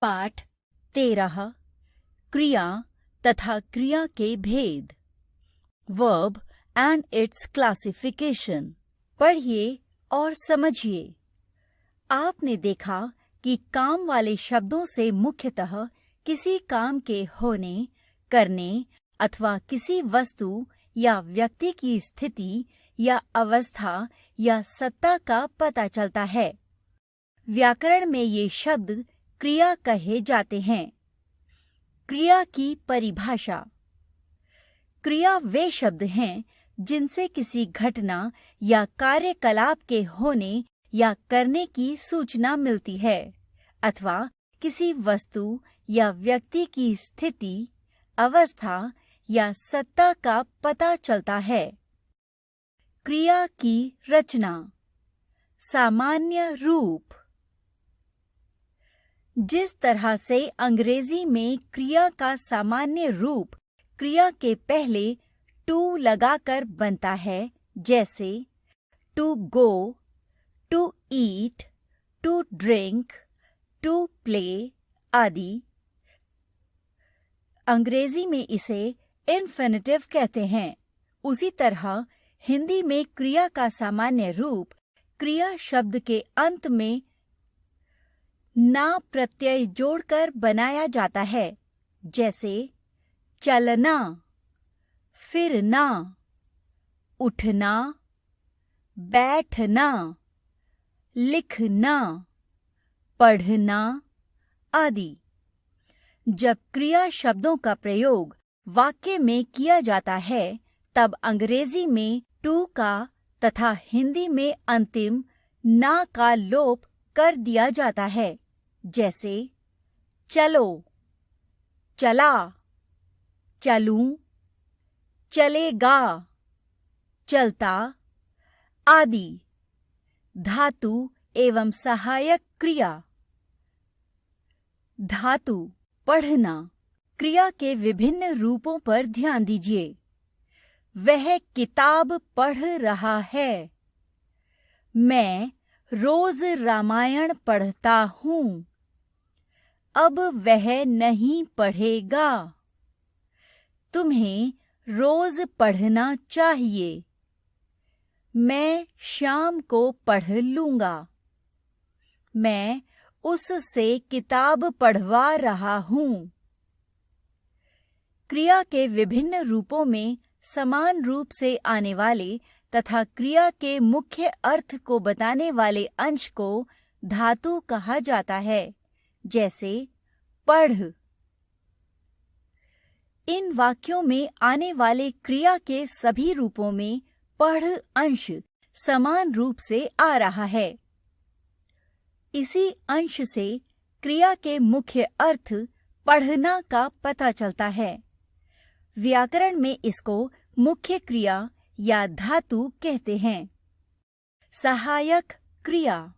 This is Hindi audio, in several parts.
पाठ 13 क्रिया तथा क्रिया के भेद। Verb and it's classification. पढ़िए और समझिए। आपने देखा कि काम वाले शब्दों से मुख्यतः किसी काम के होने, करने अथवा किसी वस्तु या व्यक्ति की स्थिति या अवस्था या सत्ता का पता चलता है। व्याकरण में ये शब्द क्रिया कहे जाते हैं। क्रिया की परिभाषा। क्रिया वे शब्द हैं जिनसे किसी घटना या कार्यकलाप के होने या करने की सूचना मिलती है अथवा किसी वस्तु या व्यक्ति की स्थिति, अवस्था या सत्ता का पता चलता है। क्रिया की रचना। सामान्य रूप। जिस तरह से अंग्रेजी में क्रिया का सामान्य रूप क्रिया के पहले टू लगाकर बनता है, जैसे to go, to eat, to drink, to play आदि, अंग्रेजी में इसे इन्फिनिटिव कहते हैं। उसी तरह हिंदी में क्रिया का सामान्य रूप क्रिया शब्द के अंत में ना प्रत्यय जोड़कर बनाया जाता है, जैसे चलना, फिरना, उठना, बैठना, लिखना, पढ़ना आदि। जब क्रिया शब्दों का प्रयोग वाक्य में किया जाता है, तब अंग्रेजी में टू का तथा हिंदी में अंतिम ना का लोप कर दिया जाता है, जैसे चलो, चला, चलूं, चलेगा, चलता आदि। धातु एवं सहायक क्रिया। धातु पढ़ना। क्रिया के विभिन्न रूपों पर ध्यान दीजिए। वह किताब पढ़ रहा है। मैं रोज रामायण पढ़ता हूँ। अब वह नहीं पढ़ेगा। तुम्हें रोज पढ़ना चाहिए। मैं शाम को पढ़ लूँगा। मैं उससे किताब पढ़वा रहा हूँ। क्रिया के विभिन्न रूपों में समान रूप से आने वाले तथा क्रिया के मुख्य अर्थ को बताने वाले अंश को धातु कहा जाता है, जैसे पढ़। इन वाक्यों में आने वाले क्रिया के सभी रूपों में पढ़ अंश समान रूप से आ रहा है। इसी अंश से क्रिया के मुख्य अर्थ पढ़ना का पता चलता है। व्याकरण में इसको मुख्य क्रिया या धातु कहते हैं। सहायक क्रिया।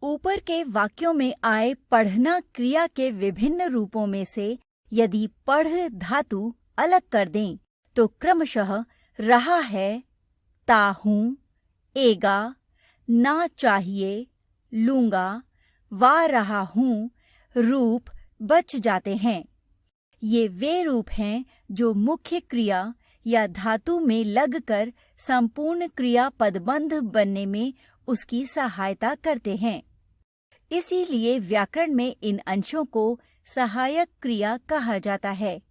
ऊपर के वाक्यों में आए पढ़ना क्रिया के विभिन्न रूपों में से यदि पढ़ धातु अलग कर दें तो क्रमशः रहा है, ता हूँ, एगा, ना चाहिए, लूंगा, वा रहा हूँ रूप बच जाते हैं। ये वे रूप हैं जो मुख्य क्रिया या धातु में लगकर संपूर्ण क्रिया पदबंध बनने में उसकी सहायता करते हैं। इसीलिए व्याकरण में इन अंशों को सहायक क्रिया कहा जाता है।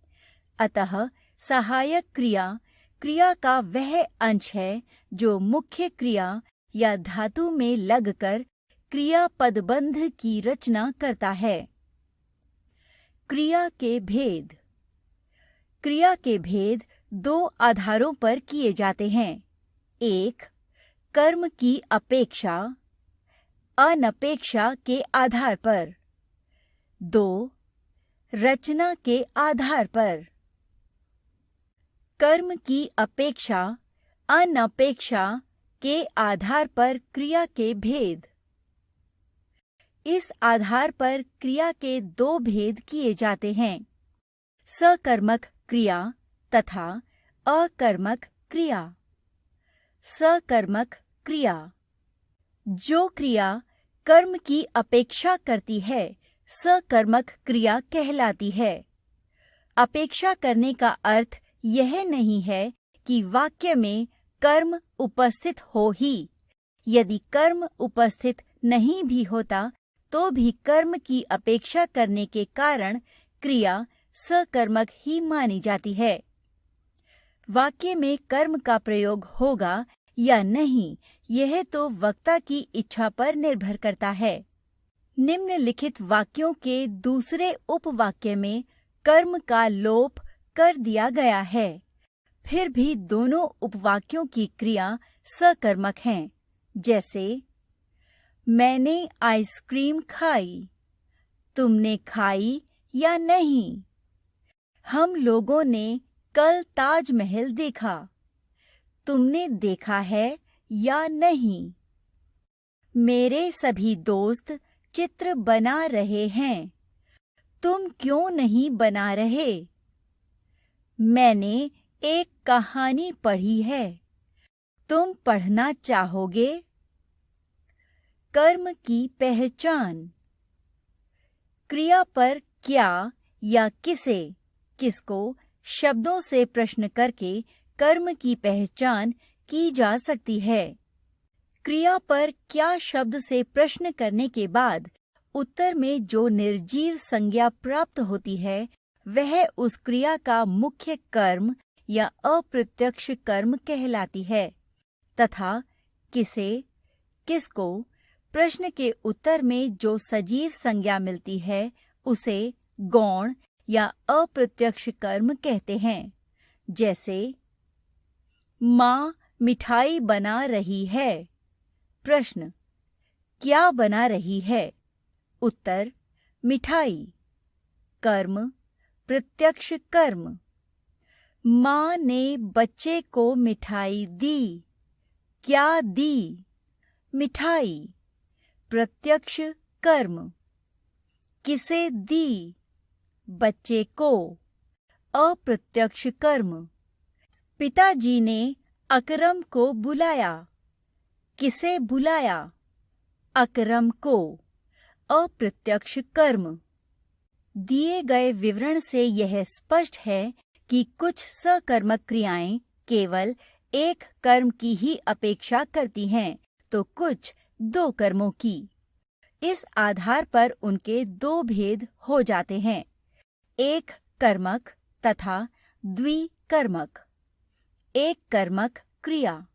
अतः सहायक क्रिया क्रिया का वह अंश है जो मुख्य क्रिया या धातु में लगकर क्रिया पदबंध की रचना करता है। क्रिया के भेद। क्रिया के भेद दो आधारों पर किए जाते हैं। एक, कर्म की अपेक्षा, अनपेक्षा के आधार पर। दो, रचना के आधार पर। कर्म की अपेक्षा, अनपेक्षा के आधार पर क्रिया के भेद। इस आधार पर क्रिया के दो भेद किए जाते हैं, सकर्मक क्रिया तथा अकर्मक क्रिया। सकर्मक क्रिया। जो क्रिया कर्म की अपेक्षा करती है, सकर्मक क्रिया कहलाती है। अपेक्षा करने का अर्थ यह नहीं है कि वाक्य में कर्म उपस्थित हो ही। यदि कर्म उपस्थित नहीं भी होता तो भी कर्म की अपेक्षा करने के कारण क्रिया सकर्मक ही मानी जाती है। वाक्य में कर्म का प्रयोग होगा या नहीं, यह तो वक्ता की इच्छा पर निर्भर करता है। निम्नलिखित वाक्यों के दूसरे उपवाक्य में कर्म का लोप कर दिया गया है, फिर भी दोनों उपवाक्यों की क्रिया सकर्मक हैं। जैसे, मैंने आइसक्रीम खाई, तुमने खाई या नहीं? हम लोगों ने कल ताजमहल देखा, तुमने देखा है या नहीं? मेरे सभी दोस्त चित्र बना रहे हैं, तुम क्यों नहीं बना रहे? मैंने एक कहानी पढ़ी है, तुम पढ़ना चाहोगे? कर्म की पहचान। क्रिया पर क्या या किसे, किसको शब्दों से प्रश्न करके कर्म की पहचान की जा सकती है। क्रिया पर क्या शब्द से प्रश्न करने के बाद उत्तर में जो निर्जीव संज्ञा प्राप्त होती है, वह उस क्रिया का मुख्य कर्म या अप्रत्यक्ष कर्म कहलाती है, तथा किसे, किसको प्रश्न के उत्तर में जो सजीव संज्ञा मिलती है, उसे गौण या अप्रत्यक्ष कर्म कहते हैं। जैसे, माँ मिठाई बना रही है। प्रश्न, क्या बना रही है? उत्तर, मिठाई। कर्म, प्रत्यक्ष कर्म। माँ ने बच्चे को मिठाई दी। क्या दी? मिठाई। प्रत्यक्ष कर्म। किसे दी? बच्चे को। अप्रत्यक्ष कर्म। पिताजी ने अकरम को बुलाया। किसे बुलाया? अकरम को। अप्रत्यक्ष कर्म। दिए गए विवरण से यह स्पष्ट है कि कुछ सकर्मक क्रियाएं केवल एक कर्म की ही अपेक्षा करती हैं, तो कुछ दो कर्मों की। इस आधार पर उनके दो भेद हो जाते हैं, एक कर्मक तथा द्विकर्मक। एक कर्मक क्रिया।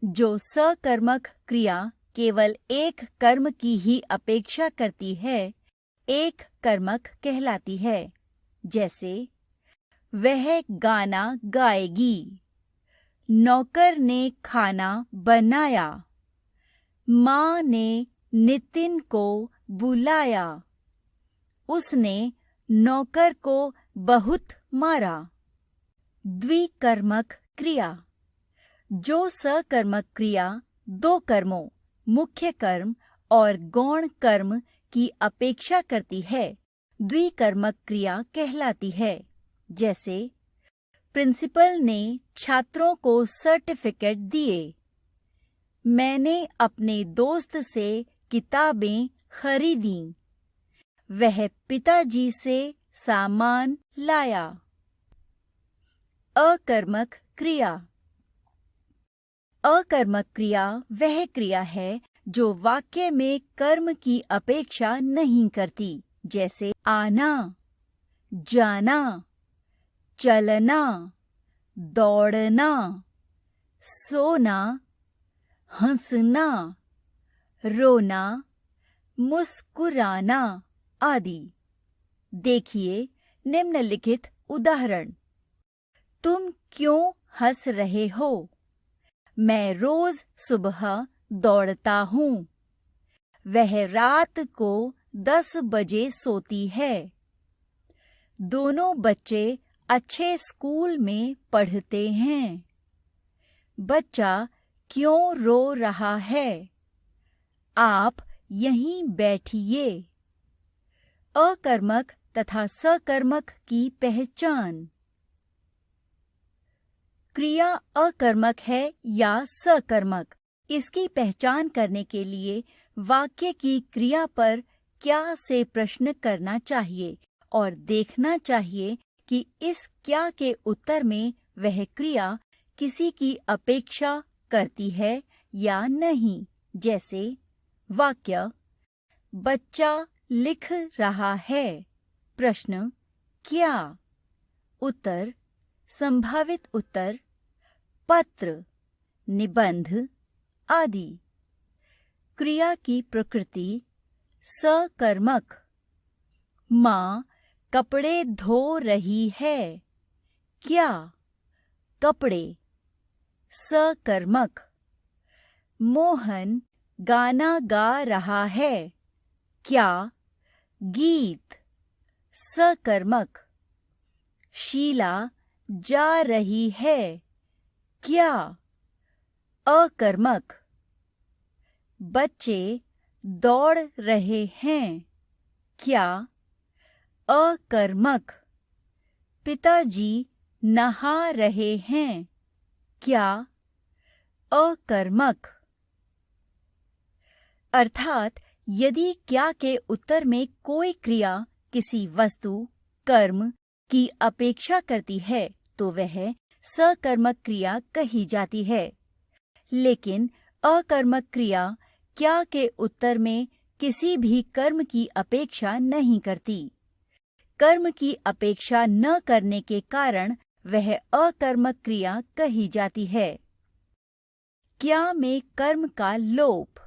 जो सकर्मक क्रिया केवल एक कर्म की ही अपेक्षा करती है, एक कर्मक कहलाती है। जैसे, वह गाना गाएगी। नौकर ने खाना बनाया। माँ ने नितिन को बुलाया। उसने नौकर को बहुत मारा। द्विकर्मक क्रिया। जो सकर्मक क्रिया दो कर्मों, मुख्य कर्म और गौण कर्म की अपेक्षा करती है, द्विकर्मक क्रिया कहलाती है। जैसे, प्रिंसिपल ने छात्रों को सर्टिफिकेट दिए। मैंने अपने दोस्त से किताबें खरीदीं। वह पिताजी से सामान लाया। अकर्मक क्रिया। अकर्मक क्रिया वह क्रिया है जो वाक्य में कर्म की अपेक्षा नहीं करती। जैसे, आना, जाना, चलना, दौड़ना, सोना, हंसना, रोना, मुस्कुराना आदि। देखिए निम्नलिखित उदाहरण। तुम क्यों हंस रहे हो? मैं रोज सुबह दौड़ता हूँ। वह रात को 10 बजे सोती है। दोनों बच्चे अच्छे स्कूल में पढ़ते हैं। बच्चा क्यों रो रहा है? आप यहीं बैठिए। अकर्मक तथा सकर्मक की पहचान। क्रिया अकर्मक है या सकर्मक, इसकी पहचान करने के लिए वाक्य की क्रिया पर क्या से प्रश्न करना चाहिए और देखना चाहिए कि इस क्या के उत्तर में वह क्रिया किसी की अपेक्षा करती है या नहीं। जैसे वाक्य, बच्चा लिख रहा है। प्रश्न, क्या? उत्तर, संभावित उत्तर, पत्र, निबंध आदि। क्रिया की प्रकृति सकर्मक। माँ कपड़े धो रही है। क्या? कपड़े। सकर्मक। मोहन गाना गा रहा है। क्या? गीत। सकर्मक। शीला जा रही है। क्या? अकर्मक। बच्चे दौड़ रहे हैं। क्या? अकर्मक। पिताजी नहा रहे हैं। क्या? अकर्मक। अर्थात यदि क्या के उत्तर में कोई क्रिया किसी वस्तु, कर्म की अपेक्षा करती है तो वह सकर्मक क्रिया कही जाती है। लेकिन अकर्मक क्रिया क्या के उत्तर में किसी भी कर्म की अपेक्षा नहीं करती। कर्म की अपेक्षा न करने के कारण वह अकर्मक क्रिया कही जाती है। क्या में कर्म का लोप।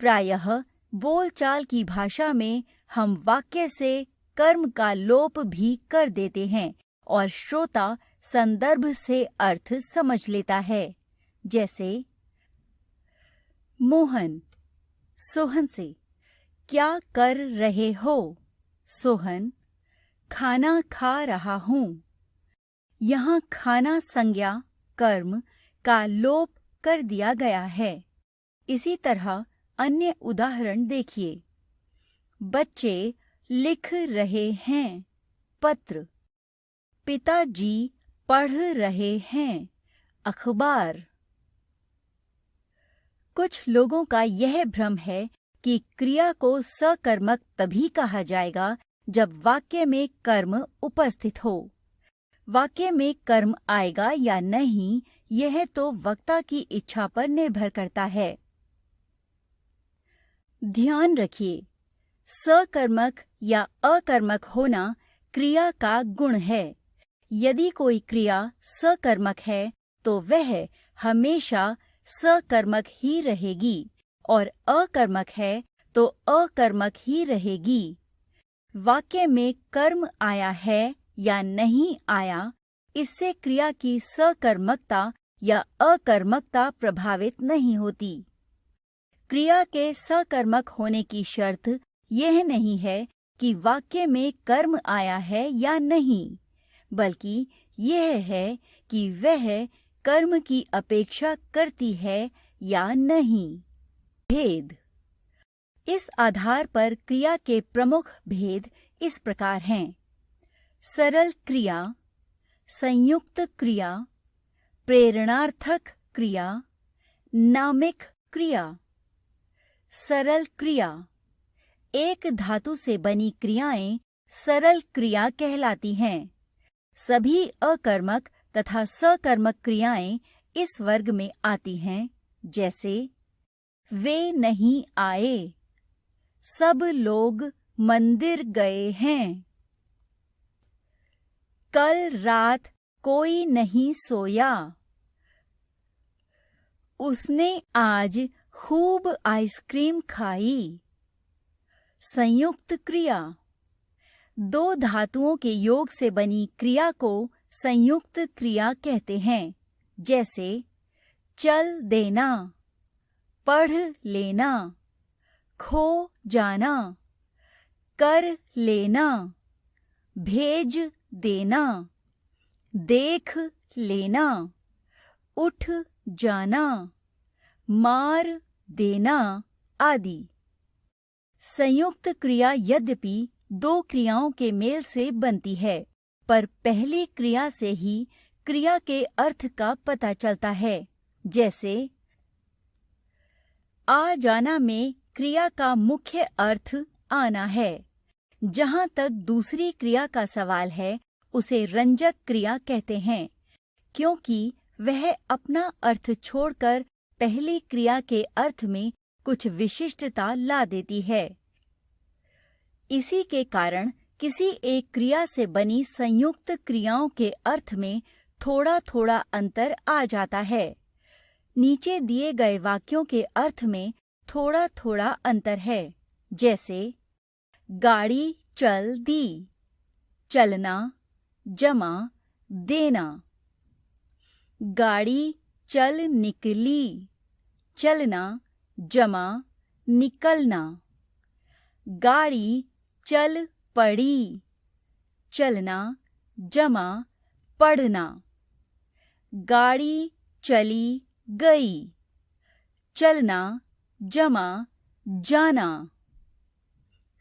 प्रायः बोलचाल की भाषा में हम वाक्य से कर्म का लोप भी कर देते हैं और श्रोता संदर्भ से अर्थ समझ लेता है। जैसे मोहन सोहन से, क्या कर रहे हो? सोहन, खाना खा रहा हूँ। यहाँ खाना संज्ञा कर्म का लोप कर दिया गया है। इसी तरह अन्य उदाहरण देखिए। बच्चे लिख रहे हैं। पत्र। पिताजी पढ़ रहे हैं। अखबार। कुछ लोगों का यह भ्रम है कि क्रिया को सकर्मक तभी कहा जाएगा जब वाक्य में कर्म उपस्थित हो। वाक्य में कर्म आएगा या नहीं, यह तो वक्ता की इच्छा पर निर्भर करता है। ध्यान रखिए, सकर्मक या अकर्मक होना क्रिया का गुण है। यदि कोई क्रिया सकर्मक है तो वह हमेशा सकर्मक ही रहेगी और अकर्मक है तो अकर्मक ही रहेगी। वाक्य में कर्म आया है या नहीं आया, इससे क्रिया की सकर्मकता या अकर्मकता प्रभावित नहीं होती। क्रिया के सकर्मक होने की शर्त यह नहीं है कि वाक्य में कर्म आया है या नहीं, बल्कि यह है कि वह कर्म की अपेक्षा करती है या नहीं। भेद। इस आधार पर क्रिया के प्रमुख भेद इस प्रकार हैं: सरल क्रिया, संयुक्त क्रिया, प्रेरणार्थक क्रिया, नामिक क्रिया। सरल क्रिया। एक धातु से बनी क्रियाएं सरल क्रिया कहलाती हैं। सभी अकर्मक तथा सकर्मक क्रियाएं इस वर्ग में आती हैं, जैसे वे नहीं आए, सब लोग मंदिर गए हैं, कल रात कोई नहीं सोया, उसने आज खूब आइसक्रीम खाई। संयुक्त क्रिया। दो धातुओं के योग से बनी क्रिया को संयुक्त क्रिया कहते हैं, जैसे चल देना, पढ़ लेना, खो जाना, कर लेना, भेज देना, देख लेना, उठ जाना, मार देना आदि। संयुक्त क्रिया यद्यपि दो क्रियाओं के मेल से बनती है, पर पहली क्रिया से ही क्रिया के अर्थ का पता चलता है। जैसे आ जाना में क्रिया का मुख्य अर्थ आना है। जहाँ तक दूसरी क्रिया का सवाल है, उसे रंजक क्रिया कहते हैं, क्योंकि वह अपना अर्थ छोड़कर पहली क्रिया के अर्थ में कुछ विशिष्टता ला देती है। इसी के कारण किसी एक क्रिया से बनी संयुक्त क्रियाओं के अर्थ में थोड़ा थोड़ा अंतर आ जाता है। नीचे दिए गए वाक्यों के अर्थ में थोड़ा थोड़ा अंतर है, जैसे गाड़ी चल दी, चलना, जमा, देना। गाड़ी चल निकली, चलना, जमा, निकलना। गाड़ी चल पड़ी, चलना, जमा, पढ़ना। गाड़ी चली गई, चलना, जमा, जाना।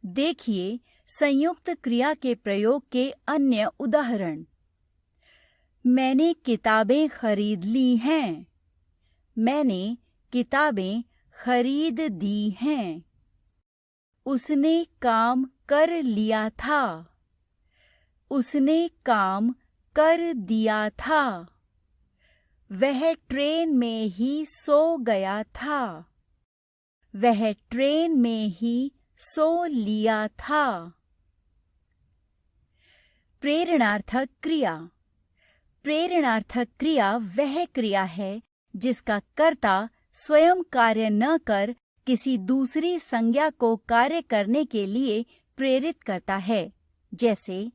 देखिए संयुक्त क्रिया के प्रयोग के अन्य उदाहरण। मैंने किताबें खरीद ली हैं, मैंने किताबें खरीद दी हैं। उसने काम कर लिया था, उसने काम कर दिया था। वह ट्रेन में ही सो गया था, वह ट्रेन में ही सो लिया था। प्रेरणार्थक क्रिया। प्रेरणार्थक क्रिया वह क्रिया है जिसका कर्ता स्वयं कार्य न कर किसी दूसरी संज्ञा को कार्य करने के लिए प्रेरित करता है। जैसे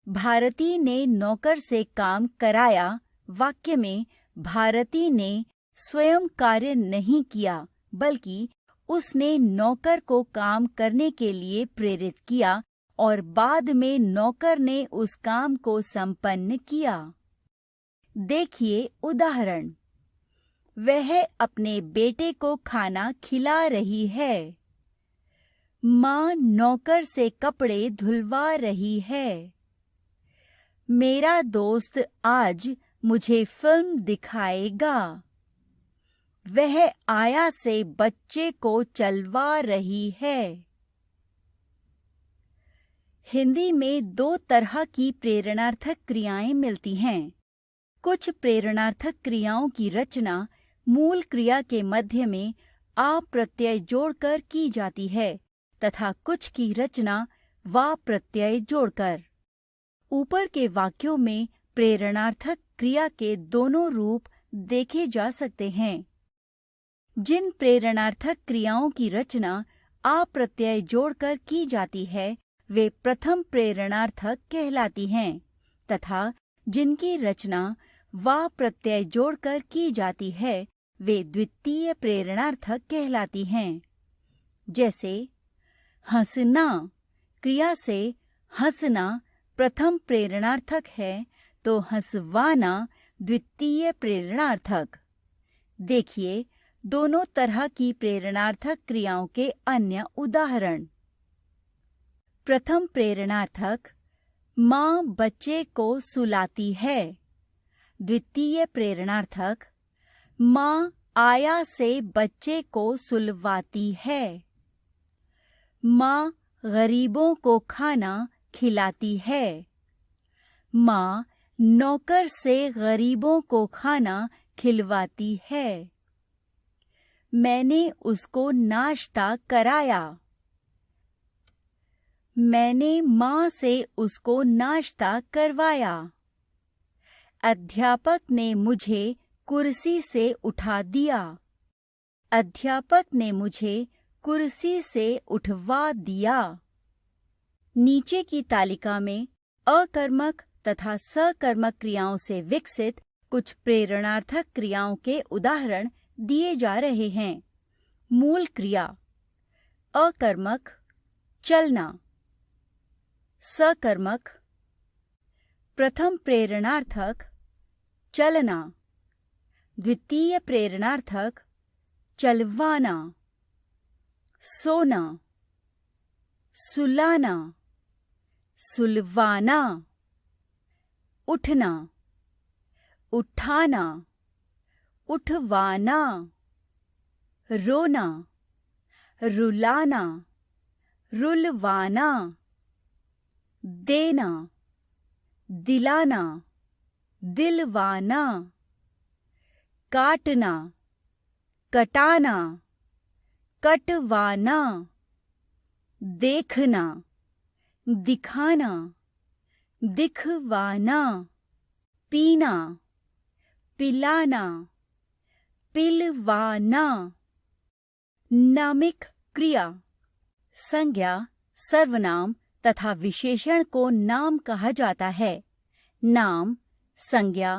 भारती ने नौकर से काम कराया वाक्य में भारती ने स्वयं कार्य नहीं किया, बल्कि उसने नौकर को काम करने के लिए प्रेरित किया और बाद में नौकर ने उस काम को संपन्न किया। देखिए उदाहरण। वह अपने बेटे को खाना खिला रही है, माँ नौकर से कपड़े धुलवा रही है। मेरा दोस्त आज मुझे फिल्म दिखाएगा, वह आया से बच्चे को चलवा रही है। हिंदी में दो तरह की प्रेरणार्थक क्रियाएं मिलती हैं। कुछ प्रेरणार्थक क्रियाओं की रचना मूल क्रिया के मध्य में आ प्रत्यय जोड़कर की जाती है तथा कुछ की रचना वा प्रत्यय जोड़कर। ऊपर के वाक्यों में प्रेरणार्थक क्रिया के दोनों रूप देखे जा सकते हैं। जिन प्रेरणार्थक क्रियाओं की रचना आ प्रत्यय जोड़कर की जाती है वे प्रथम प्रेरणार्थक कहलाती हैं तथा जिनकी रचना वा प्रत्यय जोड़कर की जाती है वे द्वितीय प्रेरणार्थक कहलाती हैं। जैसे हंसना क्रिया से हंसना प्रथम प्रेरणार्थक है तो हंसवाना द्वितीय प्रेरणार्थक। देखिए दोनों तरह की प्रेरणार्थक क्रियाओं के अन्य उदाहरण। प्रथम प्रेरणार्थक माँ बच्चे को सुलाती है। द्वितीय प्रेरणार्थक माँ आया से बच्चे को सुलवाती है। माँ गरीबों को खाना खिलाती है। माँ नौकर से गरीबों को खाना खिलवाती है। मैंने उसको नाश्ता कराया। मैंने माँ से उसको नाश्ता करवाया। अध्यापक ने मुझे कुर्सी से उठा दिया। अध्यापक ने मुझे कुर्सी से उठवा दिया। नीचे की तालिका में अकर्मक तथा सकर्मक क्रियाओं से विकसित कुछ प्रेरणार्थक क्रियाओं के उदाहरण दिए जा रहे हैं। मूल क्रिया अकर्मक चलना। सकर्मक प्रथम प्रेरणार्थक चलना। द्वितीय प्रेरणार्थक चलवाना। सोना, सुलाना, सुलवाना। उठना, उठाना, उठवाना। रोना, रुलाना, रुलवाना, देना, दिलाना, दिलवाना, काटना, कटाना, कटवाना, देखना, दिखाना, दिखवाना, पीना, पिलाना, पिलवाना। नामिक क्रिया संज्ञा, सर्वनाम तथा विशेषण को नाम कहा जाता है। नाम, संज्ञा,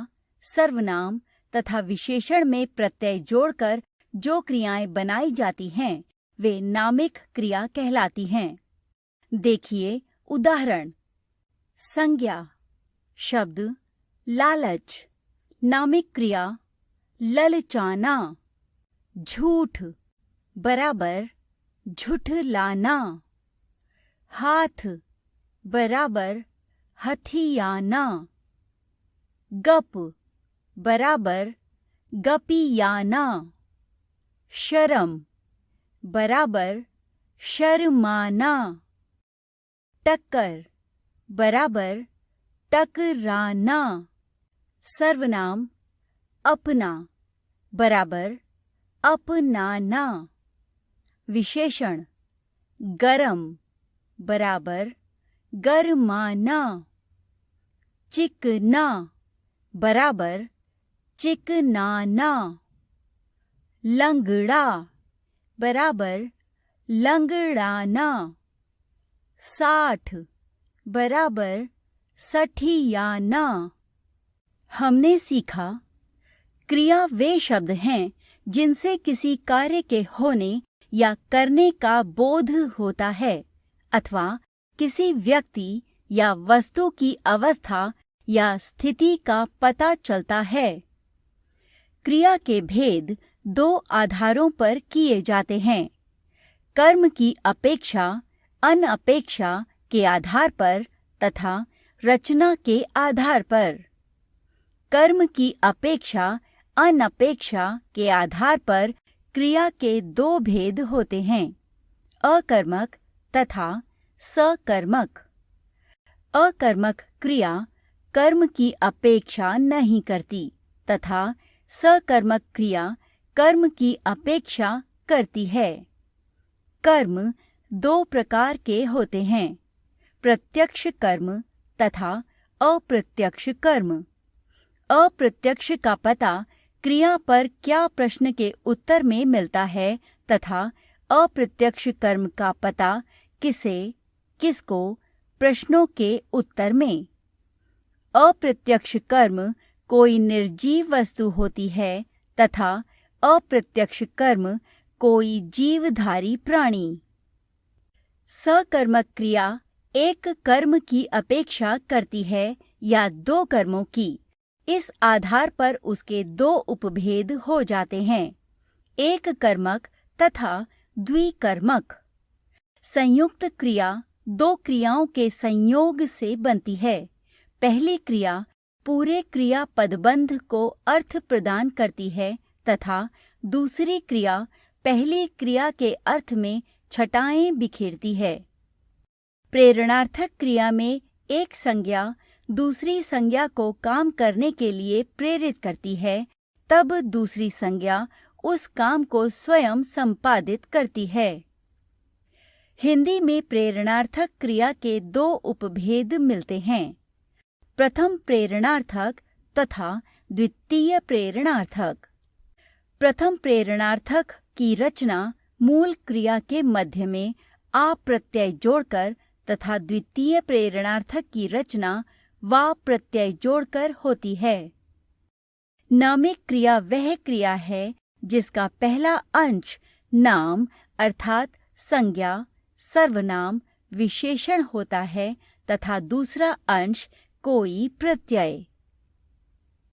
सर्वनाम तथा विशेषण में प्रत्यय जोड़कर जो क्रियाएं बनाई जाती हैं वे नामिक क्रिया कहलाती हैं। देखिए उदाहरण। संज्ञा शब्द लालच, नामिक क्रिया ललचाना। झूठ बराबर झुठलाना। हाथ बराबर हथियाना। गप बराबर गपियाना। शर्म बराबर शर्माना। टक्कर बराबर टकराना। सर्वनाम अपना बराबर अपनाना। विशेषण गरम बराबर गरमाना। चिकना बराबर चिकनाना। लंगड़ा बराबर लंगड़ाना। 60 बराबर सठियाना। हमने सीखा क्रिया वे शब्द हैं जिनसे किसी कार्य के होने या करने का बोध होता है अथवा किसी व्यक्ति या वस्तु की अवस्था या स्थिति का पता चलता है। क्रिया के भेद 2 आधारों पर किए जाते हैं। कर्म की अपेक्षा अनअपेक्षा के आधार पर तथा रचना के आधार पर। कर्म की अपेक्षा अनपेक्षा के आधार पर क्रिया के 2 भेद होते हैं, अकर्मक तथा सकर्मक। अकर्मक क्रिया कर्म की अपेक्षा नहीं करती तथा सकर्मक क्रिया कर्म की अपेक्षा करती है। कर्म 2 प्रकार के होते हैं, प्रत्यक्ष कर्म तथा अप्रत्यक्ष कर्म। अप्रत्यक्ष का पता क्रिया पर क्या प्रश्न के उत्तर में मिलता है तथा अप्रत्यक्ष कर्म का पता किसे, किसको, प्रश्नों के उत्तर में। अप्रत्यक्ष कर्म कोई निर्जीव वस्तु होती है तथा अप्रत्यक्ष कर्म कोई जीवधारी प्राणी। सकर्मक क्रिया एक कर्म की अपेक्षा करती है या 2 कर्मों की। इस आधार पर उसके 2 उपभेद हो जाते हैं, एक कर्मक तथा द्विकर्मक। संयुक्त क्रिया 2 क्रियाओं के संयोग से बनती है। पहली क्रिया पूरे क्रिया पदबंध को अर्थ प्रदान करती है तथा दूसरी क्रिया पहली क्रिया के अर्थ में छटाएं बिखेरती है। प्रेरणार्थक क्रिया में एक संज्ञा दूसरी संज्ञा को काम करने के लिए प्रेरित करती है, तब दूसरी संज्ञा उस काम को स्वयं संपादित करती है। हिंदी में प्रेरणार्थक क्रिया के 2 उपभेद मिलते हैं, प्रथम प्रेरणार्थक तथा द्वितीय प्रेरणार्थक। प्रथम प्रेरणार्थक की रचना मूल क्रिया के मध्य में आ प्रत्यय जोड़कर तथा द्वितीय प्रेरणार्थक की रचना वा प्रत्यय जोड़कर होती है। नामिक क्रिया वह क्रिया है जिसका पहला अंश नाम अर्थात संज्ञा, सर्वनाम, विशेषण होता है तथा दूसरा अंश कोई प्रत्यय।